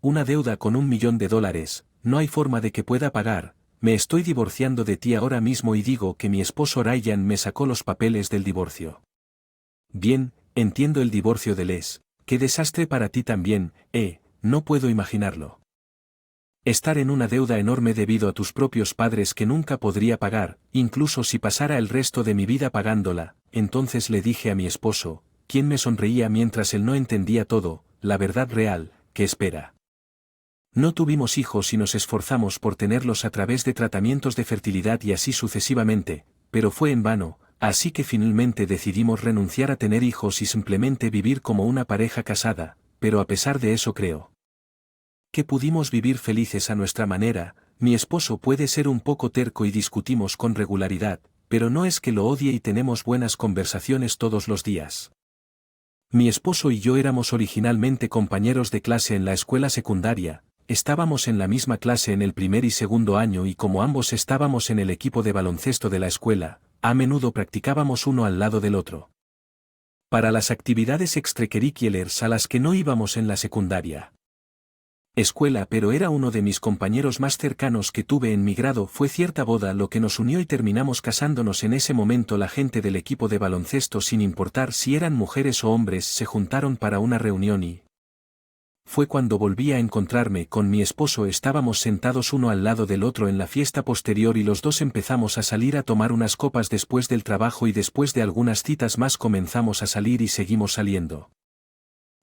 una deuda con $1.000.000, no hay forma de que pueda pagar, me estoy divorciando de ti ahora mismo y digo que mi esposo Ryan me sacó los papeles del divorcio. Bien, entiendo el divorcio de Les, qué desastre para ti también, no puedo imaginarlo. Estar en una deuda enorme debido a tus propios padres que nunca podría pagar, incluso si pasara el resto de mi vida pagándola. Entonces le dije a mi esposo, quien me sonreía mientras él no entendía todo, la verdad real, ¿qué espera? No tuvimos hijos y nos esforzamos por tenerlos a través de tratamientos de fertilidad y así sucesivamente, pero fue en vano, así que finalmente decidimos renunciar a tener hijos y simplemente vivir como una pareja casada, pero a pesar de eso creo que pudimos vivir felices a nuestra manera. Mi esposo puede ser un poco terco y discutimos con regularidad, pero no es que lo odie y tenemos buenas conversaciones todos los días. Mi esposo y yo éramos originalmente compañeros de clase en la escuela secundaria, estábamos en la misma clase en el primer y segundo año y como ambos estábamos en el equipo de baloncesto de la escuela, a menudo practicábamos uno al lado del otro. Para las actividades extracurriculares a las que no íbamos en la secundaria escuela, pero era uno de mis compañeros más cercanos que tuve en mi grado, fue cierta boda lo que nos unió y terminamos casándonos en ese momento. La gente del equipo de baloncesto, sin importar si eran mujeres o hombres, se juntaron para una reunión y fue cuando volví a encontrarme con mi esposo. Estábamos sentados uno al lado del otro en la fiesta posterior y los dos empezamos a salir a tomar unas copas después del trabajo y después de algunas citas más comenzamos a salir y seguimos saliendo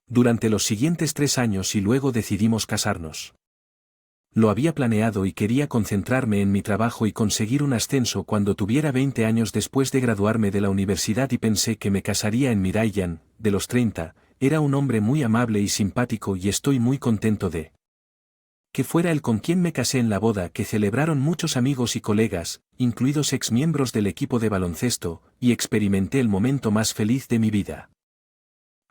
durante los siguientes 3 años y luego decidimos casarnos. Lo había planeado y quería concentrarme en mi trabajo y conseguir un ascenso cuando tuviera 20 años después de graduarme de la universidad y pensé que me casaría en Ryan, de los 30, era un hombre muy amable y simpático y estoy muy contento de que fuera él con quien me casé en la boda que celebraron muchos amigos y colegas, incluidos exmiembros del equipo de baloncesto, y experimenté el momento más feliz de mi vida.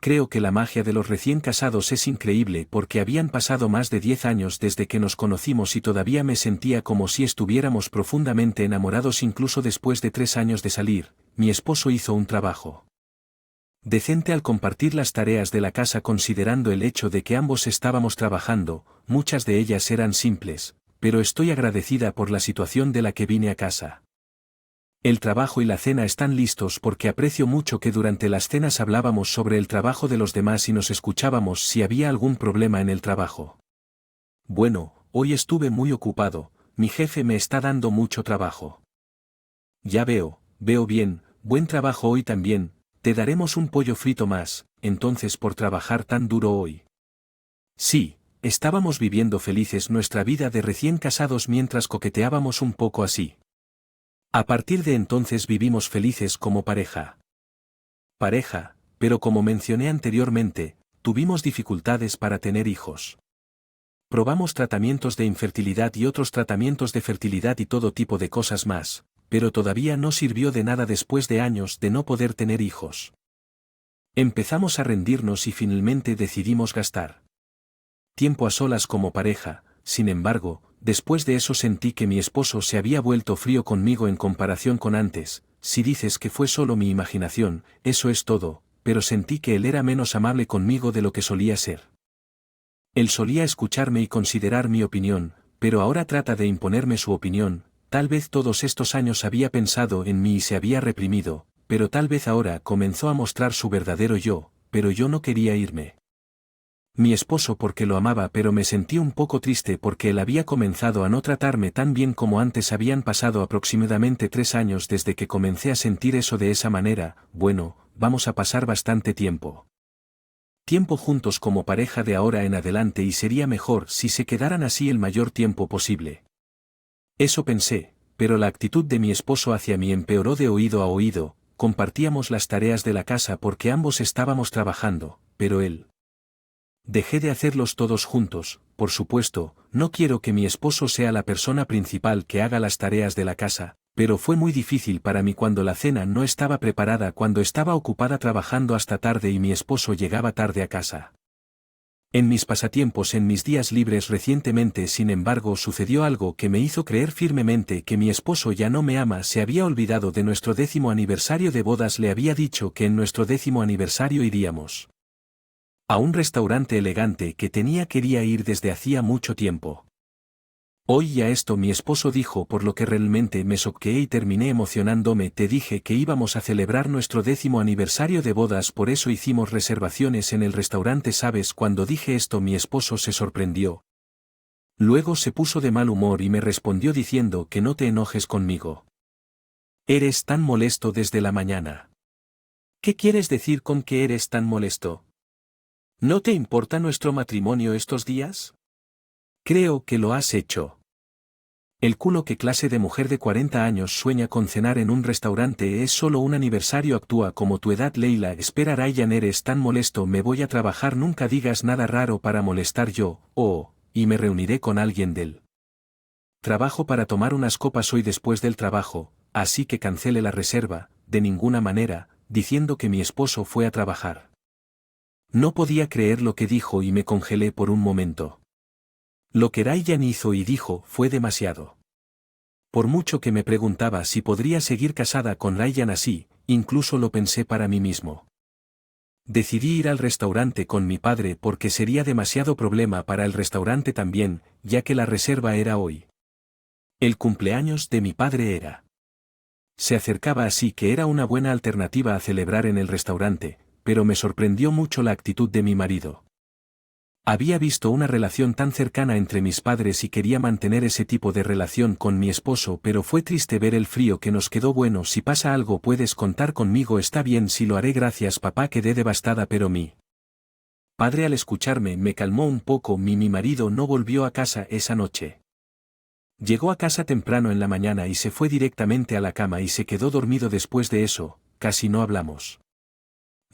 Creo que la magia de los recién casados es increíble porque habían pasado más de 10 años desde que nos conocimos y todavía me sentía como si estuviéramos profundamente enamorados incluso después de 3 años de salir. Mi esposo hizo un trabajo decente al compartir las tareas de la casa considerando el hecho de que ambos estábamos trabajando, muchas de ellas eran simples, pero estoy agradecida por la situación de la que vine a casa. El trabajo y la cena están listos porque aprecio mucho que durante las cenas hablábamos sobre el trabajo de los demás y nos escuchábamos si había algún problema en el trabajo. Bueno, hoy estuve muy ocupado, mi jefe me está dando mucho trabajo. Ya veo bien, buen trabajo hoy también, te daremos un pollo frito más, entonces por trabajar tan duro hoy. Sí, estábamos viviendo felices nuestra vida de recién casados mientras coqueteábamos un poco así. A partir de entonces vivimos felices como pareja. Pero como mencioné anteriormente, tuvimos dificultades para tener hijos. Probamos tratamientos de infertilidad y otros tratamientos de fertilidad y todo tipo de cosas más, pero todavía no sirvió de nada después de años de no poder tener hijos. Empezamos a rendirnos y finalmente decidimos gastar tiempo a solas como pareja. Sin embargo, después de eso sentí que mi esposo se había vuelto frío conmigo en comparación con antes. Si dices que fue solo mi imaginación, eso es todo, pero sentí que él era menos amable conmigo de lo que solía ser. Él solía escucharme y considerar mi opinión, pero ahora trata de imponerme su opinión. Tal vez todos estos años había pensado en mí y se había reprimido, pero tal vez ahora comenzó a mostrar su verdadero yo, pero yo no quería irme. Mi esposo porque lo amaba, pero me sentí un poco triste porque él había comenzado a no tratarme tan bien como antes. Habían pasado aproximadamente 3 años desde que comencé a sentir eso de esa manera. Bueno, vamos a pasar bastante tiempo juntos como pareja de ahora en adelante y sería mejor si se quedaran así el mayor tiempo posible. Eso pensé, pero la actitud de mi esposo hacia mí empeoró de oído a oído. Compartíamos las tareas de la casa porque ambos estábamos trabajando, pero él dejé de hacerlos todos juntos. Por supuesto, no quiero que mi esposo sea la persona principal que haga las tareas de la casa, pero fue muy difícil para mí cuando la cena no estaba preparada, cuando estaba ocupada trabajando hasta tarde y mi esposo llegaba tarde a casa. En mis pasatiempos en mis días libres recientemente, sin embargo, sucedió algo que me hizo creer firmemente que mi esposo ya no me ama. Se había olvidado de nuestro 10º aniversario de bodas. Le había dicho que en nuestro 10º aniversario iríamos A un restaurante elegante que quería ir desde hacía mucho tiempo. Hoy a esto mi esposo dijo, por lo que realmente me choqué y terminé emocionándome. Te dije que íbamos a celebrar nuestro 10º aniversario de bodas, por eso hicimos reservaciones en el restaurante. ¿Sabes? Cuando dije esto mi esposo se sorprendió. Luego se puso de mal humor y me respondió diciendo que no te enojes conmigo. Eres tan molesto desde la mañana. ¿Qué quieres decir con que eres tan molesto? ¿No te importa nuestro matrimonio estos días? Creo que lo has hecho. El culo. ¿Qué clase de mujer de 40 años sueña con cenar en un restaurante? Es solo un aniversario. Actúa como tu edad. Leila. Espera, Ryan, eres tan molesto. Me voy a trabajar. Nunca digas nada raro para molestar yo, y me reuniré con alguien del trabajo para tomar unas copas hoy después del trabajo, así que cancele la reserva. De ninguna manera, diciendo que mi esposo fue a trabajar. No podía creer lo que dijo y me congelé por un momento. Lo que Ryan hizo y dijo fue demasiado. Por mucho que me preguntaba si podría seguir casada con Ryan así, incluso lo pensé para mí mismo. Decidí ir al restaurante con mi padre porque sería demasiado problema para el restaurante también, ya que la reserva era hoy. El cumpleaños de mi padre se acercaba, así que era una buena alternativa a celebrar en el restaurante, pero me sorprendió mucho la actitud de mi marido. Había visto una relación tan cercana entre mis padres y quería mantener ese tipo de relación con mi esposo, pero fue triste ver el frío que nos quedó. Bueno, si pasa algo puedes contar conmigo. Está bien, si lo haré. Gracias, papá. Quedé devastada, pero mi padre, al escucharme, me calmó un poco. Mi marido no volvió a casa esa noche. Llegó a casa temprano en la mañana y se fue directamente a la cama y se quedó dormido. Después de eso, casi no hablamos.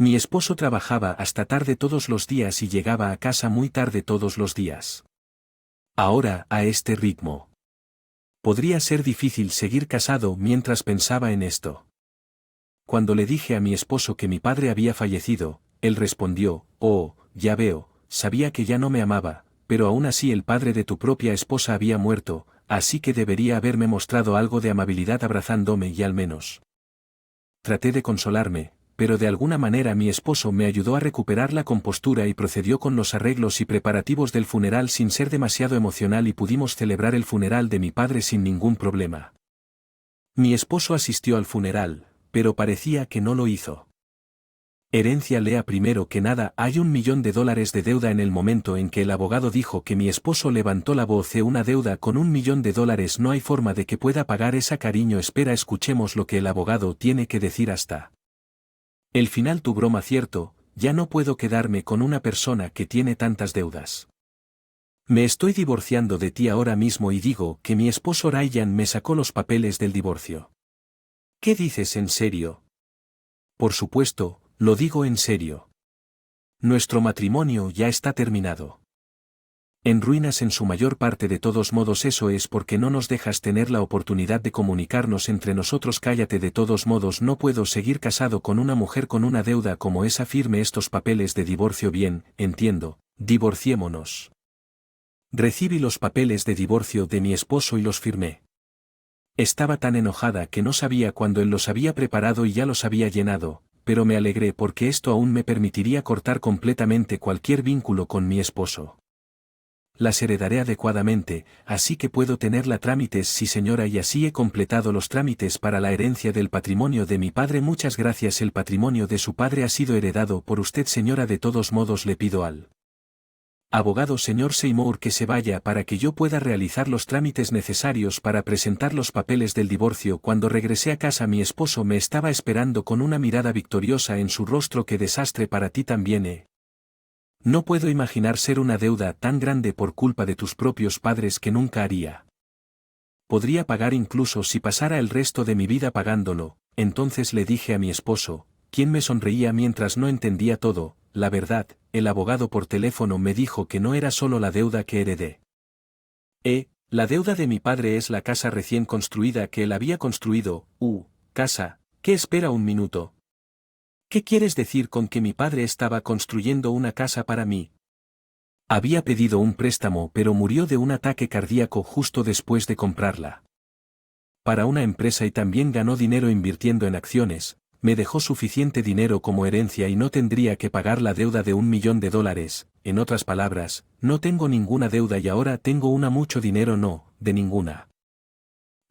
Mi esposo trabajaba hasta tarde todos los días y llegaba a casa muy tarde todos los días. Ahora, a este ritmo, podría ser difícil seguir casado. Mientras pensaba en esto, cuando le dije a mi esposo que mi padre había fallecido, él respondió: oh, ya veo, sabía que ya no me amaba, pero aún así el padre de tu propia esposa había muerto, así que debería haberme mostrado algo de amabilidad abrazándome y al menos. Traté de consolarme, pero de alguna manera mi esposo me ayudó a recuperar la compostura y procedió con los arreglos y preparativos del funeral sin ser demasiado emocional y pudimos celebrar el funeral de mi padre sin ningún problema. Mi esposo asistió al funeral, pero parecía que no lo hizo. Herencia. Lea. Primero que nada, hay $1 millón de deuda. En el momento en que el abogado dijo que mi esposo levantó la voz: una deuda con $1 millón, no hay forma de que pueda pagar esa. Cariño, espera, escuchemos lo que el abogado tiene que decir hasta el final. Tu broma. Cierto, ya no puedo quedarme con una persona que tiene tantas deudas. Me estoy divorciando de ti ahora mismo y digo que mi esposo Ryan me sacó los papeles del divorcio. ¿Qué dices? ¿En serio? Por supuesto, lo digo en serio. Nuestro matrimonio ya está terminado. En ruinas en su mayor parte. De todos modos, eso es porque no nos dejas tener la oportunidad de comunicarnos entre nosotros. Cállate. De todos modos, no puedo seguir casado con una mujer con una deuda como esa. Firme estos papeles de divorcio. Bien, entiendo, divorciémonos. Recibí los papeles de divorcio de mi esposo y los firmé. Estaba tan enojada que no sabía cuándo él los había preparado y ya los había llenado, pero me alegré porque esto aún me permitiría cortar completamente cualquier vínculo con mi esposo. Las heredaré adecuadamente, así que puedo tenerla. Trámites. Sí, señora, y así he completado los trámites para la herencia del patrimonio de mi padre. Muchas gracias. El patrimonio de su padre ha sido heredado por usted, señora. De todos modos, le pido al abogado señor Seymour que se vaya para que yo pueda realizar los trámites necesarios para presentar los papeles del divorcio. Cuando regresé a casa mi esposo me estaba esperando con una mirada victoriosa en su rostro. Qué desastre para ti también, No puedo imaginar ser una deuda tan grande por culpa de tus propios padres que nunca haría. Podría pagar incluso si pasara el resto de mi vida pagándolo. Entonces le dije a mi esposo, quien me sonreía mientras no entendía todo: la verdad, el abogado por teléfono me dijo que no era solo la deuda que heredé. La deuda de mi padre es la casa recién construida que él había construido. Casa. ¿Qué? Espera un minuto. ¿Qué quieres decir con que mi padre estaba construyendo una casa para mí? Había pedido un préstamo pero murió de un ataque cardíaco justo después de comprarla. Para una empresa y también ganó dinero invirtiendo en acciones, me dejó suficiente dinero como herencia y no tendría que pagar la deuda de $1.000.000, en otras palabras, no tengo ninguna deuda y ahora tengo mucho dinero no, de ninguna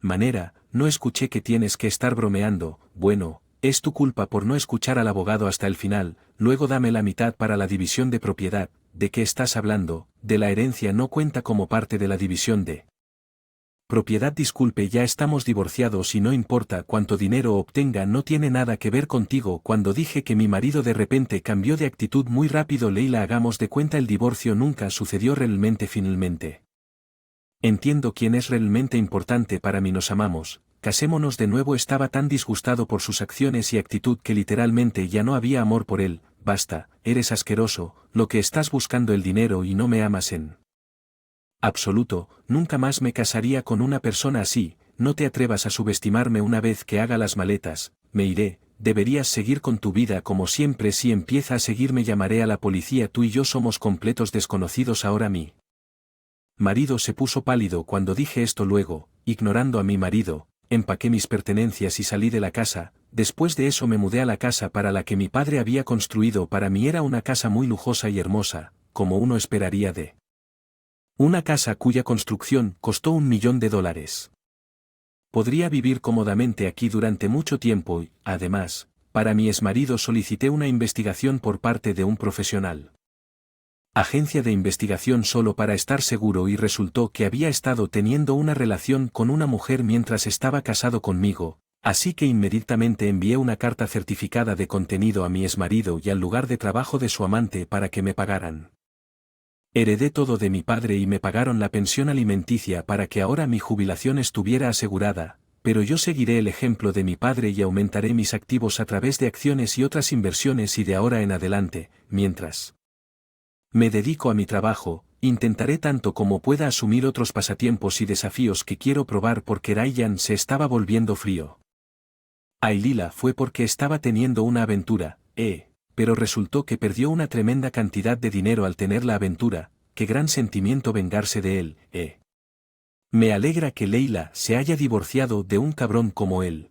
manera, no escuché que tienes que estar bromeando, bueno, es tu culpa por no escuchar al abogado hasta el final, luego dame la mitad para la división de propiedad, ¿de qué estás hablando? De la herencia no cuenta como parte de la división de propiedad. Disculpe, ya estamos divorciados y no importa cuánto dinero obtenga, no tiene nada que ver contigo. Cuando dije que mi marido de repente cambió de actitud muy rápido, Leila, hagamos de cuenta el divorcio nunca sucedió realmente. Finalmente entiendo quién es realmente importante para mí, nos amamos, casémonos de nuevo. Estaba tan disgustado por sus acciones y actitud que literalmente ya no había amor por él. Basta, eres asqueroso, lo que estás buscando el dinero y no me amas en absoluto, nunca más me casaría con una persona así. No te atrevas a subestimarme. Una vez que haga las maletas, me iré. Deberías seguir con tu vida como siempre. Si empieza a seguirme llamaré a la policía. Tú y yo somos completos desconocidos ahora. Mi marido se puso pálido cuando dije esto. Luego, ignorando a mi marido, empaqué mis pertenencias y salí de la casa. Después de eso me mudé a la casa para la que mi padre había construido para mí. Era una casa muy lujosa y hermosa, como uno esperaría de una casa cuya construcción costó $1.000.000. Podría vivir cómodamente aquí durante mucho tiempo y, además, para mi exmarido solicité una investigación por parte de un profesional agencia de investigación solo para estar seguro, y resultó que había estado teniendo una relación con una mujer mientras estaba casado conmigo, así que inmediatamente envié una carta certificada de contenido a mi exmarido y al lugar de trabajo de su amante para que me pagaran. Heredé todo de mi padre y me pagaron la pensión alimenticia para que ahora mi jubilación estuviera asegurada, pero yo seguiré el ejemplo de mi padre y aumentaré mis activos a través de acciones y otras inversiones, y de ahora en adelante, mientras me dedico a mi trabajo, intentaré tanto como pueda asumir otros pasatiempos y desafíos que quiero probar. Porque Ryan se estaba volviendo frío. Ailila fue porque estaba teniendo una aventura, pero resultó que perdió una tremenda cantidad de dinero al tener la aventura. Qué gran sentimiento vengarse de él, Me alegra que Leila se haya divorciado de un cabrón como él.